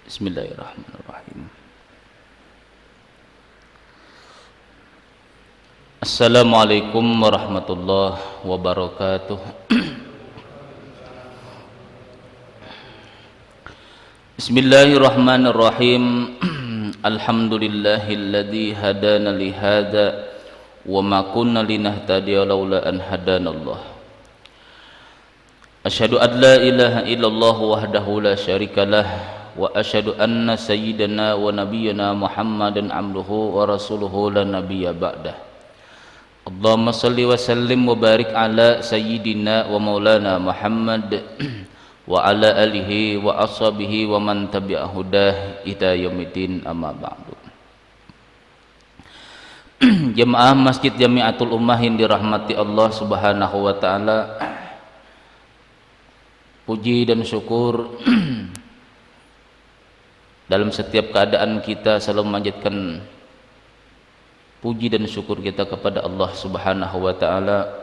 Bismillahirrahmanirrahim. Assalamualaikum warahmatullahi wabarakatuh. Bismillahirrahmanirrahim. Alhamdulillahilladzi hadana li hadza wa ma kunna linahtadiya laula an hadanallah. Asyhadu an la ilaha illallah wahdahu la syarikalah wa asyhadu anna sayyidana wa nabiyyana Muhammadan abduhu wa rasuluhu la nabiyya ba'dah. Allahumma salli wa sallim wa barik ala sayyidina wa maulana Muhammad wa ala alihi wa ashabihi wa man tabi'a hudah ila yaumiddin, amma ba'du. Jemaah Masjid Jamiatul Ummah yang dirahmati Allah Subhanahu wa taala, puji dan syukur dalam setiap keadaan kita selalu memanjatkan puji dan syukur kita kepada Allah Subhanahu wa taala,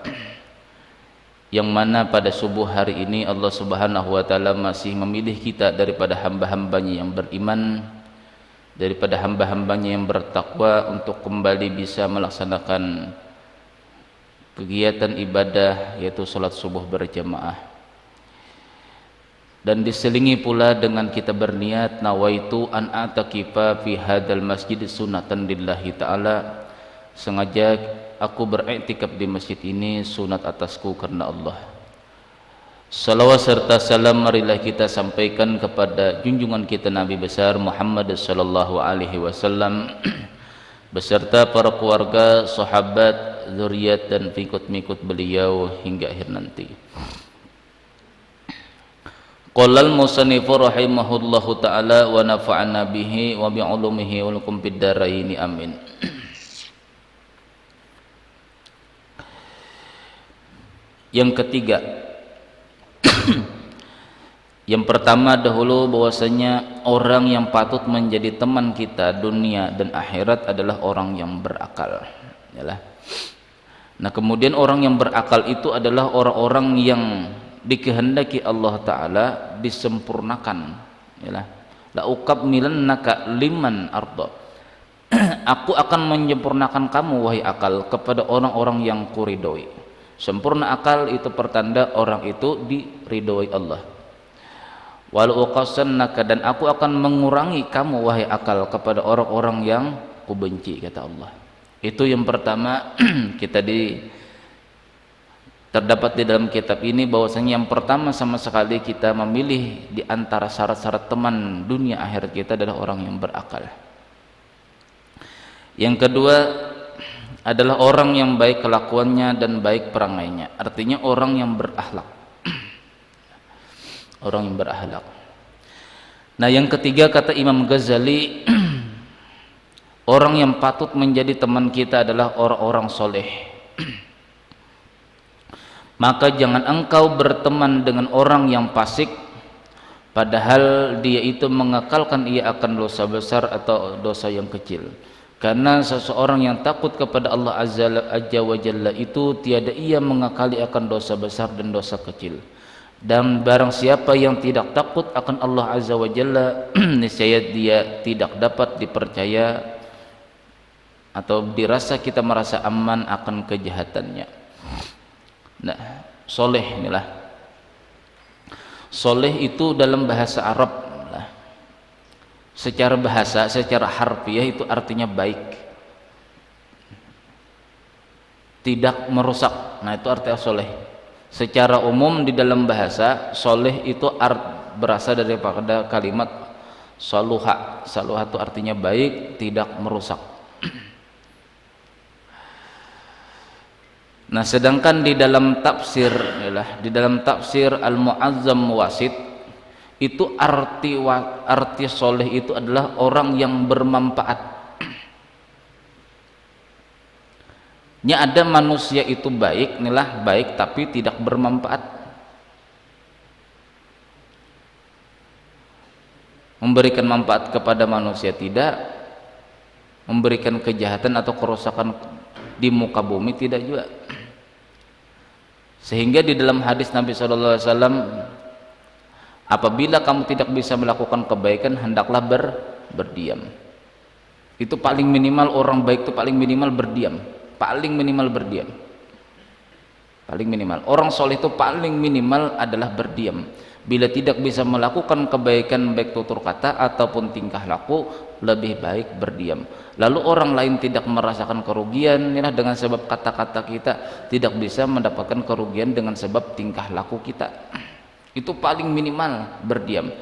yang mana pada subuh hari ini Allah Subhanahu wa taala masih memilih kita daripada hamba-hambanya yang beriman, daripada hamba-hambanya yang bertakwa, untuk kembali bisa melaksanakan kegiatan ibadah yaitu salat subuh berjamaah. Dan diselingi pula dengan kita berniat, nawaitu an atakifa fi hadzal masjid sunatan lillahi ta'ala, sengaja aku beriktikaf di masjid ini sunat atasku karena Allah. Salawat serta salam marilah kita sampaikan kepada junjungan kita Nabi besar Muhammad sallallahu alaihi wasallam beserta para keluarga, sahabat, zuriat dan pengikut-pengikut beliau hingga akhir nanti. Qala al-musannifu rahimahullahu ta'ala wa nafa'ana bihi wa bi'ulumihi wa lakum fid dharaini amin. Yang ketiga, yang pertama dahulu bahwasanya orang yang patut menjadi teman kita dunia dan akhirat adalah orang yang berakal. Yalah. Nah, kemudian orang yang berakal itu adalah orang-orang yang dikehendaki Allah Ta'ala disempurnakan. Yalah. La ukmilannaka liman arda. Aku akan menyempurnakan kamu wahai akal kepada orang-orang yang kuridhoi. Sempurna akal itu pertanda orang itu diridhoi Allah. Walau uqassannaka, dan aku akan mengurangi kamu wahai akal kepada orang-orang yang kubenci, kata Allah. Itu yang pertama. Terdapat di dalam kitab ini bahwasanya yang pertama sama sekali kita memilih di antara syarat-syarat teman dunia akhirat kita adalah orang yang berakal. Yang kedua adalah orang yang baik kelakuannya dan baik perangainya, artinya orang yang berakhlak. Orang yang berakhlak. Nah, yang ketiga kata Imam Ghazali, orang yang patut menjadi teman kita adalah orang-orang soleh. Maka jangan engkau berteman dengan orang yang fasik, padahal dia itu mengekalkan ia akan dosa besar atau dosa yang kecil. Karena seseorang yang takut kepada Allah Azza wa Jalla itu tiada ia mengakali akan dosa besar dan dosa kecil. Dan barang siapa yang tidak takut akan Allah Azza wa Jalla, niscaya dia tidak dapat dipercaya atau dirasa kita merasa aman akan kejahatannya. Nah, soleh inilah. Soleh itu dalam bahasa Arab, secara bahasa, secara harfiah itu artinya baik, tidak merusak. Nah, itu artinya soleh. Secara umum di dalam bahasa, soleh itu berasal daripada kalimat saluha. Saluha itu artinya baik, tidak merusak. Nah, sedangkan di dalam tafsir Al-Mu'azzam Wasit itu arti soleh itu adalah orang yang bermanfaat. Ada manusia itu baik, baik tapi tidak bermanfaat, memberikan manfaat kepada manusia tidak, memberikan kejahatan atau kerusakan di muka bumi tidak juga. Sehingga di dalam hadis Nabi SAW Apabila kamu tidak bisa melakukan kebaikan, hendaklah berdiam. Itu paling minimal, orang baik itu paling minimal berdiam, paling minimal berdiam, paling minimal. Orang soleh itu paling minimal adalah berdiam. Bila tidak bisa melakukan kebaikan baik tutur kata ataupun tingkah laku, lebih baik berdiam. Lalu orang lain tidak merasakan kerugian ya, dengan sebab kata-kata kita, tidak bisa mendapatkan kerugian dengan sebab tingkah laku kita. Itu paling minimal berdiam.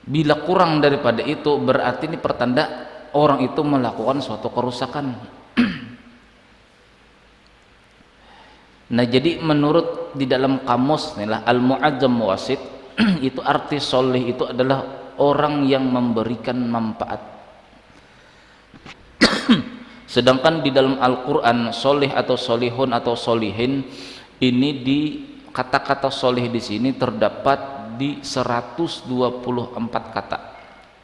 Bila kurang daripada itu, berarti ini pertanda orang itu melakukan suatu kerusakan. Nah, jadi menurut di dalam kamus inilah Al-Mu'ajjam Wasit itu arti soleh itu adalah orang yang memberikan manfaat. Sedangkan di dalam Al-Quran soleh atau solihun atau solihin ini di kata-kata soleh di sini terdapat di 124 kata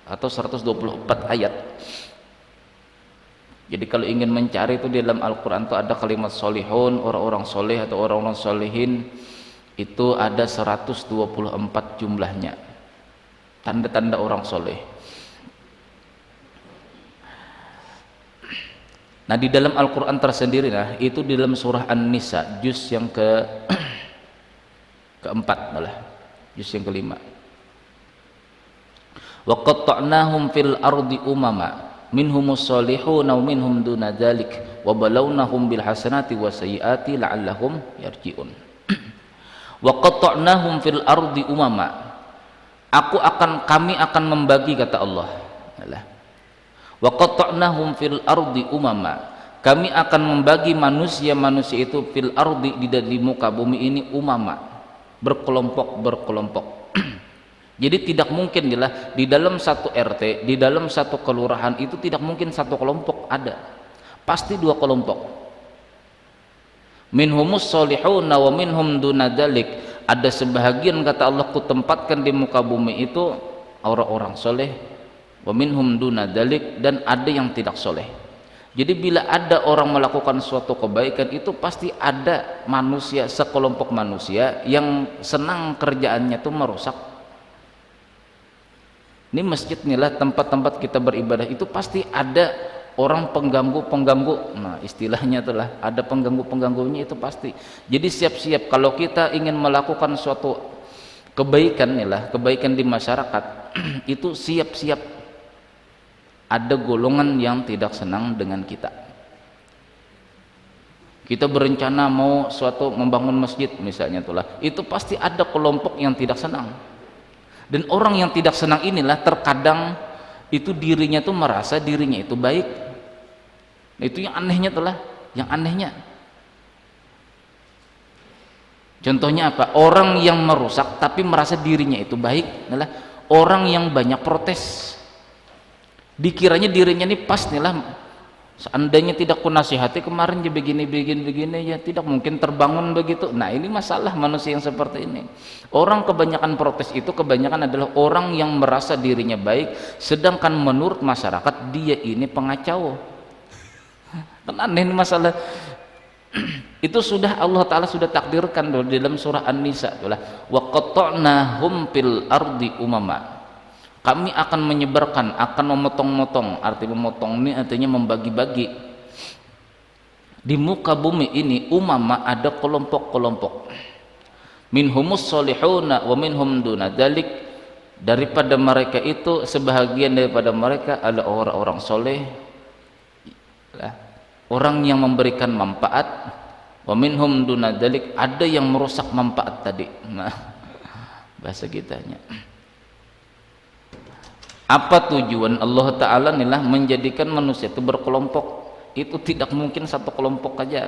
atau 124 ayat. Jadi kalau ingin mencari itu di dalam Al-Quran itu ada kalimat solihun, orang-orang soleh atau orang-orang solihin, itu ada 124 jumlahnya, tanda-tanda orang soleh. Nah, di dalam Al-Quran tersendiri, nah itu di dalam surah An-Nisa juz yang keempat malah, juz yang kelima. Wa qatta'nahum fil ardi umama minhumus solihun wa minhum duna dzalik wa balawnahum bil hasanati wa sayyiati la'allahum yarji'un. Wa qatta'nahum fil ardi umama, kami akan membagi, kata Allah. Wa qatta'nahum fil ardi umama, kami akan membagi manusia-manusia itu fil ardi, di muka bumi ini, umama, berkelompok-berkelompok. Jadi tidak mungkin di dalam satu RT, di dalam satu kelurahan itu tidak mungkin satu kelompok ada, pasti dua kelompok. Minhumus solihuna wa minhum duna dzalik, ada sebahagian, kata Allah, ku tempatkan di muka bumi itu orang-orang soleh, wa minhum duna dzalik, dan ada yang tidak soleh. Jadi bila ada orang melakukan suatu kebaikan itu pasti ada manusia, sekelompok manusia yang senang kerjaannya itu merusak. Ini masjid inilah tempat-tempat kita beribadah, itu pasti ada orang pengganggu-pengganggu. Nah, istilahnya itulah ada pengganggu-pengganggunya, itu pasti. Jadi siap-siap kalau kita ingin melakukan suatu kebaikan inilah, kebaikan di masyarakat itu siap-siap ada golongan yang tidak senang dengan kita. Kita berencana mau suatu membangun masjid misalnya itulah, itu pasti ada kelompok yang tidak senang. Dan orang yang tidak senang inilah terkadang itu dirinya tuh merasa dirinya itu baik. Itu yang anehnya itulah, yang anehnya. Contohnya apa? Orang yang merusak tapi merasa dirinya itu baik adalah orang yang banyak protes. Dikiranya dirinya ini pas inilah. Seandainya tidak kunasihati kemarin dia begini ya tidak mungkin terbangun begitu. Nah, ini masalah manusia yang seperti ini. Orang kebanyakan protes itu kebanyakan adalah orang yang merasa dirinya baik, sedangkan menurut masyarakat dia ini pengacau. Kan aneh ini masalah. Itu sudah Allah Ta'ala sudah takdirkan di dalam surah An-Nisa, wa qatta'nahum fil ardi umama, kami akan menyebarkan, akan memotong-motong. Arti memotong ini artinya membagi-bagi di muka bumi ini, umama, ada kelompok-kelompok. Minhumus solihuna wa minhum duna dzalik, daripada mereka itu sebahagian daripada mereka ada orang-orang soleh, orang yang memberikan manfaat, wa minhum duna dzalik, ada yang merusak manfaat tadi. Nah, bahasa kitanya. Apa tujuan Allah Ta'ala inilah menjadikan manusia itu berkelompok? Itu tidak mungkin satu kelompok aja.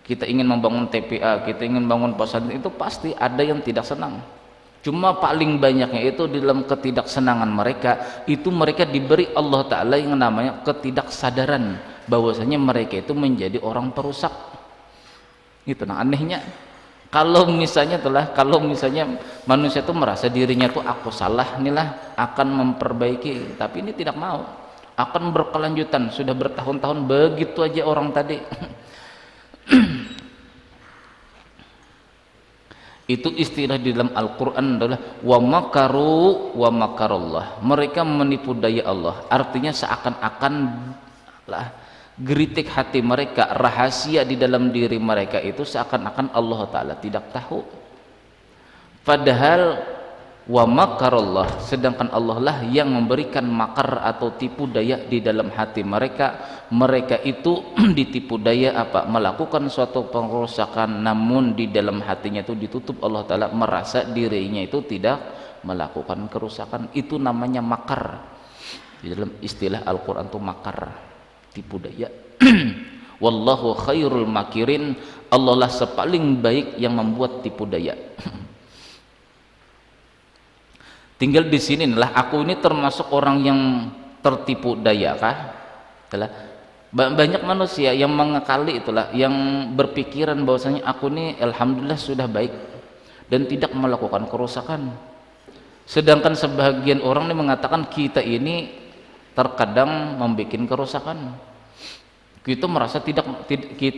Kita ingin membangun TPA, kita ingin bangun pesantren, itu pasti ada yang tidak senang. Cuma paling banyaknya itu di dalam ketidaksenangan mereka, itu mereka diberi Allah Ta'ala yang namanya ketidaksadaran bahwasanya mereka itu menjadi orang perusak. Itu nah anehnya. Kalau misalnya manusia itu merasa dirinya tuh aku salah inilah, akan memperbaiki, tapi ini tidak mau, akan berkelanjutan, sudah bertahun-tahun begitu aja orang tadi. Itu istilah di dalam Al-Quran adalah wa makaru wa makarallah. Mereka menipu daya Allah, artinya seakan-akan lah geritik hati mereka, rahasia di dalam diri mereka itu seakan-akan Allah Ta'ala tidak tahu, padahal wa makarallah, sedangkan Allah lah yang memberikan makar atau tipu daya di dalam hati mereka. Mereka itu ditipu daya apa? Melakukan suatu pengerusakan, namun di dalam hatinya itu ditutup. Allah Ta'ala merasa dirinya itu tidak melakukan kerusakan. Itu namanya makar. Di dalam istilah Al-Quran itu makar, tipu daya. Wallahu khairul makirin, Allah lah sepaling baik yang membuat tipu daya. Tinggal di sini adalah aku ini termasuk orang yang tertipu daya kah? Itulah banyak manusia yang mengakali, itulah yang berpikiran bahwasanya aku ini alhamdulillah sudah baik dan tidak melakukan kerusakan. Sedangkan sebagian orang ini mengatakan kita ini terkadang membuat kerusakan. Kita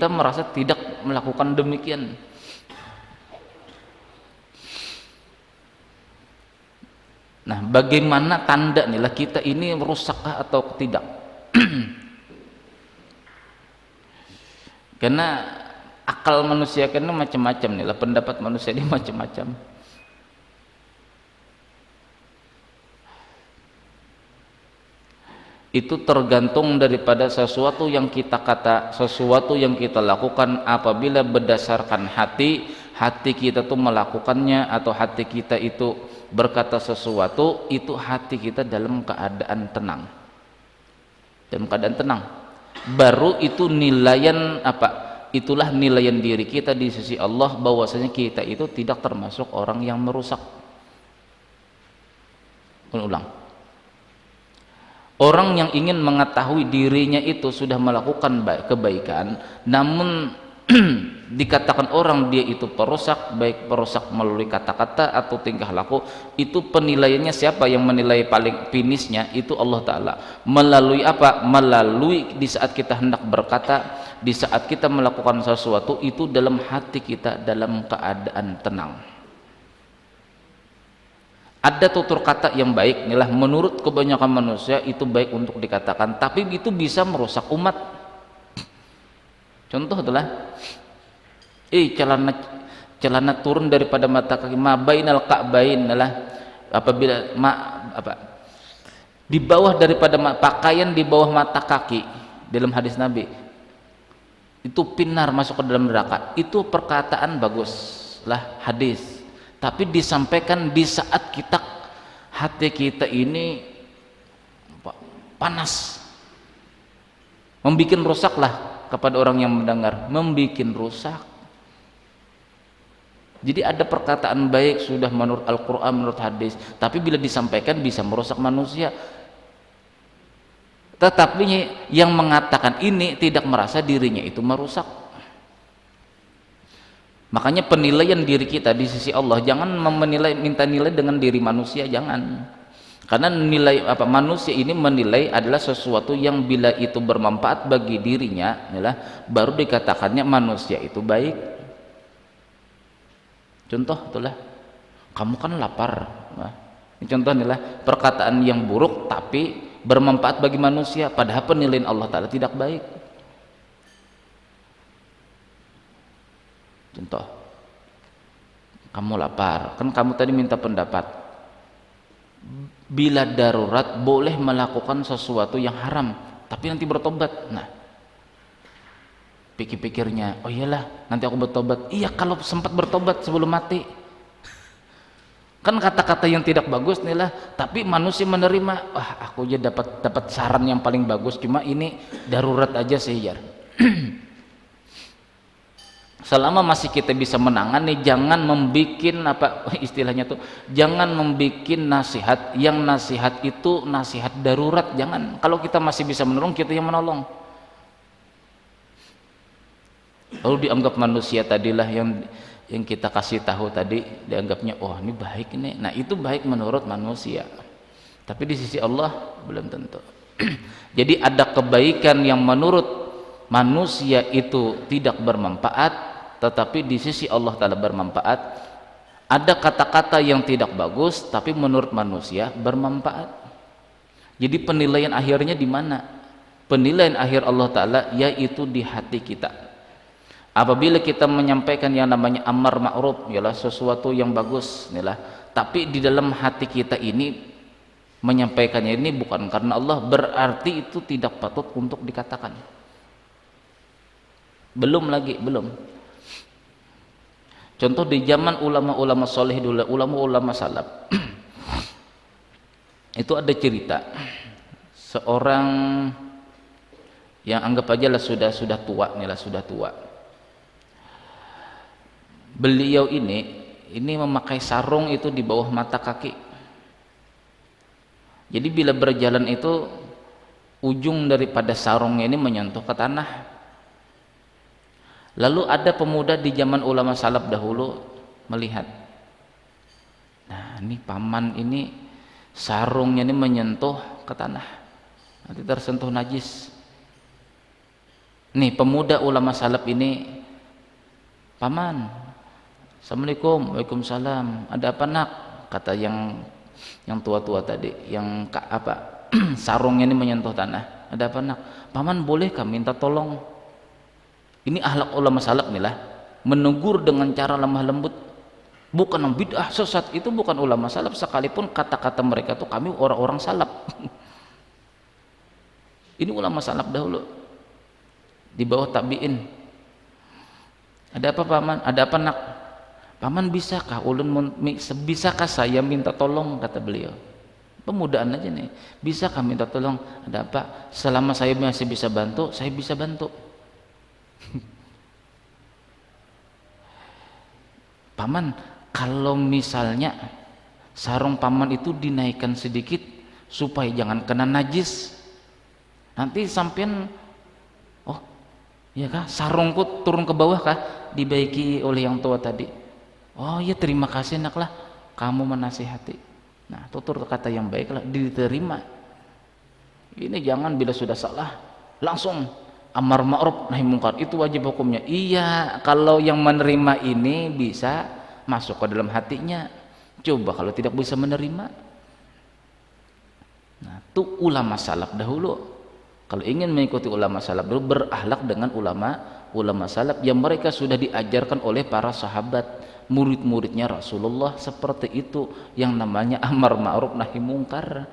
merasa tidak melakukan demikian. Nah, bagaimana tanda nih lah kita ini rusakkah atau tidak? Karena akal manusia kan macam-macam nih lah, pendapat manusia ini macam-macam. Itu tergantung daripada sesuatu yang kita kata, sesuatu yang kita lakukan. Apabila berdasarkan hati kita tuh melakukannya, atau hati kita itu berkata sesuatu, itu hati kita dalam keadaan tenang, baru itu nilaian apa? Itulah nilaian diri kita di sisi Allah, bahwasanya kita itu tidak termasuk orang yang merusak. Ulang, orang yang ingin mengetahui dirinya itu sudah melakukan kebaikan, namun dikatakan orang dia itu perusak, baik perusak melalui kata-kata atau tingkah laku, itu penilaiannya siapa yang menilai paling finishnya? Itu Allah Ta'ala. Melalui apa? Melalui di saat kita hendak berkata, di saat kita melakukan sesuatu itu dalam hati kita dalam keadaan tenang. Ada tutur kata yang baik, inilah menurut kebanyakan manusia itu baik untuk dikatakan, tapi itu bisa merusak umat. Contoh adalah celana turun daripada mata kaki, ma bainal ka'bain adalah apabila di bawah daripada pakaian di bawah mata kaki, dalam hadis Nabi itu pinar masuk ke dalam neraka. Itu perkataan bagus lah, hadis, tapi disampaikan di saat hati kita ini panas, membikin rusak lah kepada orang yang mendengar, membikin rusak. Jadi ada perkataan baik sudah menurut Al-Quran, menurut hadis, tapi bila disampaikan bisa merusak manusia. Tetapi yang mengatakan ini tidak merasa dirinya itu merusak. Makanya penilaian diri kita di sisi Allah, jangan minta nilai dengan diri manusia, jangan. Karena nilai apa, manusia ini menilai adalah sesuatu yang bila itu bermanfaat bagi dirinya, baru dikatakannya manusia itu baik. Contoh itulah, kamu kan lapar. Nah, ini contoh inilah perkataan yang buruk tapi bermanfaat bagi manusia, padahal penilaian Allah Ta'ala tidak baik. Contoh, kamu lapar, kan kamu tadi minta pendapat. Bila darurat boleh melakukan sesuatu yang haram, tapi nanti bertobat. Nah, pikir-pikirnya, oh iyalah nanti aku bertobat. Iya, kalau sempat bertobat sebelum mati. Kan kata-kata yang tidak bagus nih lah, tapi manusia menerima. Wah, aku aja dapat saran yang paling bagus, cuma ini darurat aja sih ya. Selama masih kita bisa menangani, jangan membikin apa istilahnya tuh, jangan membikin nasihat yang nasihat itu nasihat darurat, jangan. Kalau kita masih bisa menolong, kita yang menolong. Lalu dianggap manusia tadilah yang kita kasih tahu tadi, dianggapnya oh ini baik ini. Nah, itu baik menurut manusia, tapi di sisi Allah belum tentu. Jadi ada kebaikan yang menurut manusia itu tidak bermanfaat, tetapi di sisi Allah Ta'ala bermanfaat. Ada kata-kata yang tidak bagus tapi menurut manusia bermanfaat. Jadi penilaian akhirnya di mana? Penilaian akhir Allah Ta'ala yaitu di hati kita. Apabila kita menyampaikan yang namanya amar ma'ruf, ialah sesuatu yang bagus, ialah, tapi di dalam hati kita ini menyampaikannya ini bukan karena Allah, berarti itu tidak patut untuk dikatakan. Belum. Contoh di zaman ulama-ulama soleh dulu, ulama-ulama salaf itu ada cerita seorang yang anggap aja lah sudah tua. Beliau ini memakai sarung itu di bawah mata kaki. Jadi bila berjalan itu ujung daripada sarungnya ini menyentuh ke tanah. Lalu ada pemuda di zaman ulama salaf dahulu melihat, nah ini paman ini sarungnya ini menyentuh ke tanah, nanti tersentuh najis. Nih pemuda ulama salaf ini, paman, assalamualaikum, waalaikumsalam, ada apa nak? Kata yang tua-tua tadi, yang sarungnya ini menyentuh tanah, ada apa nak? Paman bolehkah minta tolong? Ini akhlak ulama salaf nih lah, menegur dengan cara lemah lembut, bukan bid'ah sesat. Itu bukan ulama salaf, sekalipun kata-kata mereka tuh kami orang-orang salaf. Ini ulama salaf dahulu di bawah tabi'in. Ada apa paman? Ada apa nak? Paman bisakah bisakah saya minta tolong? Kata beliau. Pemudaan aja nih, bisakah minta tolong? Ada apa? Selama saya masih bisa bantu, saya bisa bantu. Paman, kalau misalnya sarung paman itu dinaikkan sedikit supaya jangan kena najis, nanti sampean, oh iya kah, sarungku turun ke bawah kah, dibaiki oleh yang tua tadi. Oh iya, terima kasih nak lah, kamu menasihati. Nah, tutur kata yang baik lah, diterima. Ini jangan bila sudah salah langsung amar ma'ruf nahi mungkar, itu wajib hukumnya. Iya, kalau yang menerima ini bisa masuk ke dalam hatinya. Coba kalau tidak bisa menerima. Nah, itu ulama salaf dahulu. Kalau ingin mengikuti ulama salaf dulu, berakhlak dengan ulama salaf yang mereka sudah diajarkan oleh para sahabat, murid-muridnya Rasulullah, seperti itu yang namanya amar ma'ruf nahi mungkar.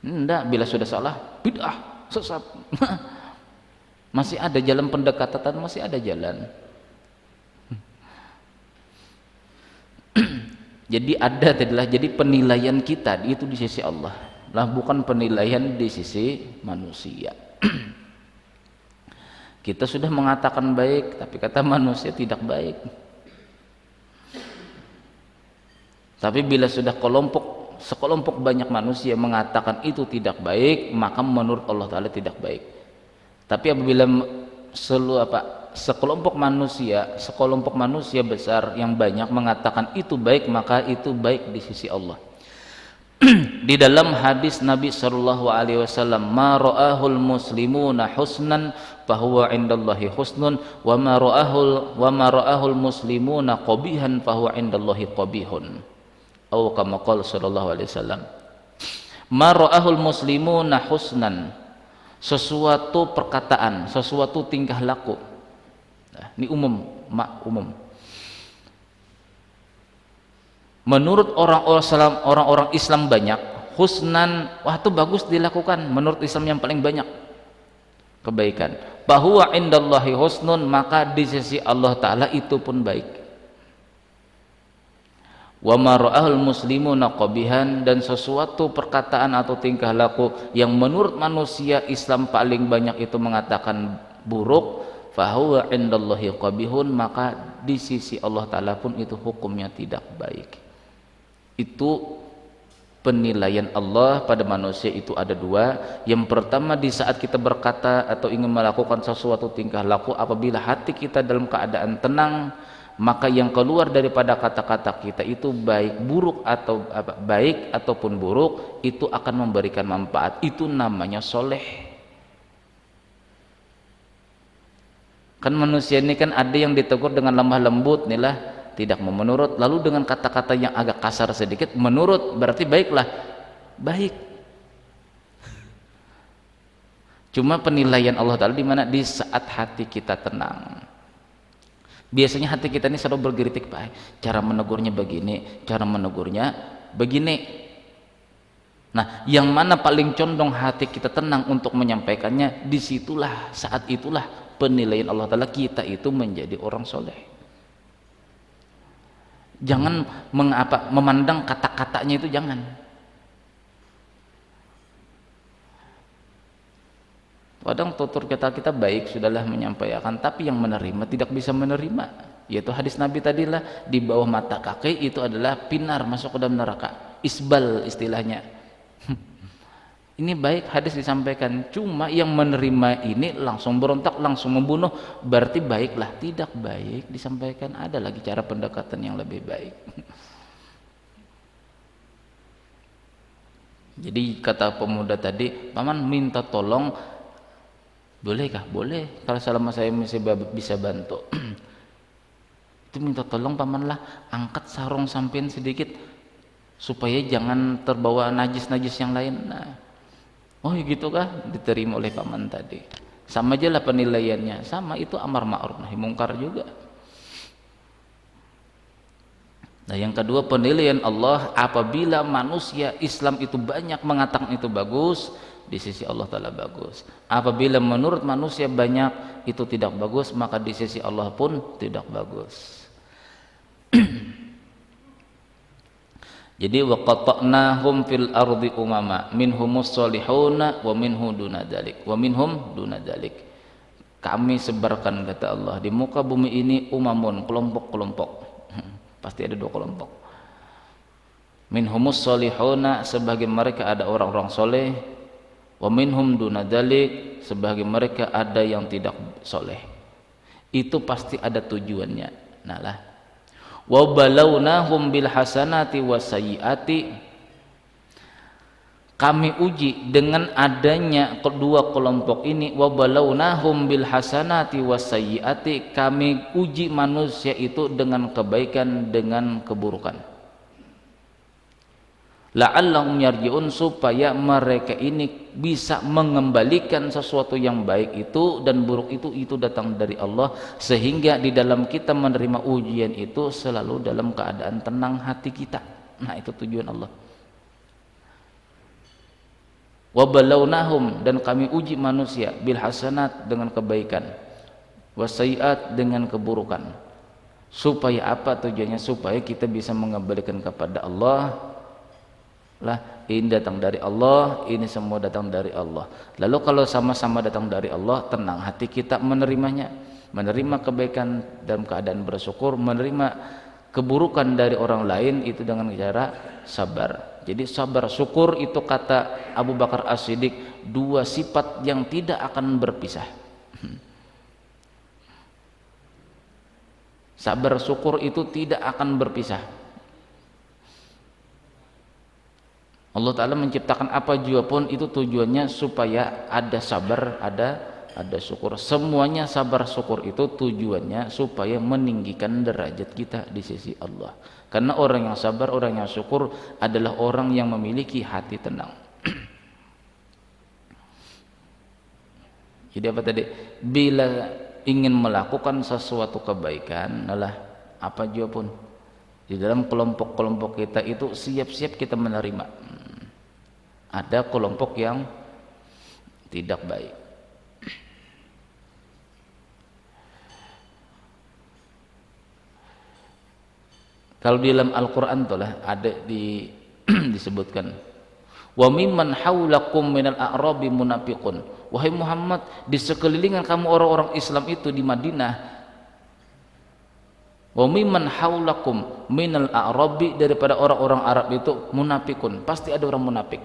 Enggak, bila sudah salah bid'ah sesat. Masih ada jalan pendekatan, masih ada jalan. Jadi penilaian kita itu di sisi Allah lah, bukan penilaian di sisi manusia. Kita sudah mengatakan baik, tapi kata manusia tidak baik. Tapi bila sudah sekelompok banyak manusia mengatakan itu tidak baik, maka menurut Allah Ta'ala tidak baik. Tapi apabila sekelompok manusia besar yang banyak mengatakan itu baik, maka itu baik di sisi Allah. Di dalam hadis Nabi SAW, ma ra'ahul muslimuna husnan fahuwa indallahi husnun, wa ma ra'ahul muslimuna qabihan fahuwa indallahi qabihun. Atau kama qala sallallahu alaihi wasallam, ma ra'ahul muslimuna husnan, sesuatu perkataan, sesuatu tingkah laku. Nah, ini umum. Menurut orang-orang Islam banyak, husnan, wah itu bagus dilakukan, menurut Islam yang paling banyak kebaikan. Bahwa indallahi husnun, maka di sisi Allah Ta'ala itu pun baik. Wa ma ra'ahul muslimuna qabihan, dan sesuatu perkataan atau tingkah laku yang menurut manusia Islam paling banyak itu mengatakan buruk, fahuwa indallahi qabihun, maka di sisi Allah Ta'ala pun itu hukumnya tidak baik. Itu penilaian Allah pada manusia itu ada dua. Yang pertama, di saat kita berkata atau ingin melakukan sesuatu tingkah laku, apabila hati kita dalam keadaan tenang, maka yang keluar daripada kata-kata kita itu baik ataupun buruk, itu akan memberikan manfaat. Itu namanya soleh. Kan manusia ini kan ada yang ditegur dengan lemah lembut, inilah tidak mau menurut, lalu dengan kata-kata yang agak kasar sedikit menurut, berarti baiklah, baik. Cuma penilaian Allah Ta'ala di mana? Di saat hati kita tenang. Biasanya hati kita ini selalu bergeritik, Pak, cara menegurnya begini, cara menegurnya begini. Nah, yang mana paling condong hati kita tenang untuk menyampaikannya, disitulah, saat itulah penilaian Allah Ta'ala kita itu menjadi orang soleh. Jangan memandang kata-katanya itu, jangan. Kadang tutur kata kita baik, sudahlah menyampaikan, tapi yang menerima tidak bisa menerima. Yaitu hadis Nabi tadilah, di bawah mata kaki itu adalah pinar masuk ke dalam neraka, isbal istilahnya. Ini baik hadis disampaikan, cuma yang menerima ini langsung berontak, langsung membunuh, berarti baiklah. Tidak baik disampaikan, ada lagi cara pendekatan yang lebih baik. Jadi kata pemuda tadi, paman minta tolong, bolehkah? Boleh, kalau selama saya bisa bantu. Itu minta tolong pamanlah, angkat sarung sampean sedikit supaya jangan terbawa najis-najis yang lain. Nah, oh gitu kah? Diterima oleh paman tadi. Sama aja lah penilaiannya, sama, itu amar ma'ruf nahi mungkar juga. Nah, yang kedua, penilaian Allah apabila manusia Islam itu banyak mengatakan itu bagus, di sisi Allah Ta'ala bagus. Apabila menurut manusia banyak itu tidak bagus, maka di sisi Allah pun tidak bagus. Jadi wa qata'nahum fil ardi umama minhumus solihuna wa minhu duna dzalik wa minhum duna dzalik. Kami sebarkan, kata Allah, di muka bumi ini umamun, kelompok-kelompok. Pasti ada dua kelompok. Minhumus solihuna, sebagian mereka ada orang-orang soleh, wa minhum duna dzalik, sebagian mereka ada yang tidak soleh. Itu pasti ada tujuannya. Nah lah, wa balawnahum bil hasanati wasayyiati, kami uji dengan adanya kedua kelompok ini. Wa balawnahum bil hasanati wasayyiati, kami uji manusia itu dengan kebaikan, dengan keburukan. La'allahum yarji'un, supaya mereka ini bisa mengembalikan sesuatu yang baik itu dan buruk itu datang dari Allah, sehingga di dalam kita menerima ujian itu selalu dalam keadaan tenang hati kita. Nah, itu tujuan Allah. Wa balawnahum, dan kami uji manusia, bil hasanat, dengan kebaikan, wasayyiat, dengan keburukan. Supaya apa tujuannya? Supaya kita bisa mengembalikan kepada Allah. Lah, ini datang dari Allah, ini semua datang dari Allah. Lalu kalau sama-sama datang dari Allah, tenang hati kita menerimanya, menerima kebaikan dalam keadaan bersyukur, menerima keburukan dari orang lain itu dengan cara sabar. Jadi sabar syukur itu, kata Abu Bakar As-Siddiq, dua sifat yang tidak akan berpisah. Sabar syukur itu tidak akan berpisah. Allah Ta'ala menciptakan apa juga pun itu tujuannya supaya ada sabar, ada syukur. Semuanya sabar syukur itu tujuannya supaya meninggikan derajat kita di sisi Allah. Karena orang yang sabar, orang yang syukur adalah orang yang memiliki hati tenang. Jadi apa tadi? Bila ingin melakukan sesuatu kebaikan, adalah apa juga pun di dalam kelompok-kelompok kita itu siap-siap kita menerima. Ada kelompok yang tidak baik. Kalau di dalam Al-Quran itulah ada disebutkan, wa mimman haulakum minal a'rabi munafiqun. Wahai Muhammad, di sekelilingan kamu orang-orang Islam itu di Madinah, wa mimman haulakum minal a'rabi, daripada orang-orang Arab itu munafiqun, pasti ada orang munafik.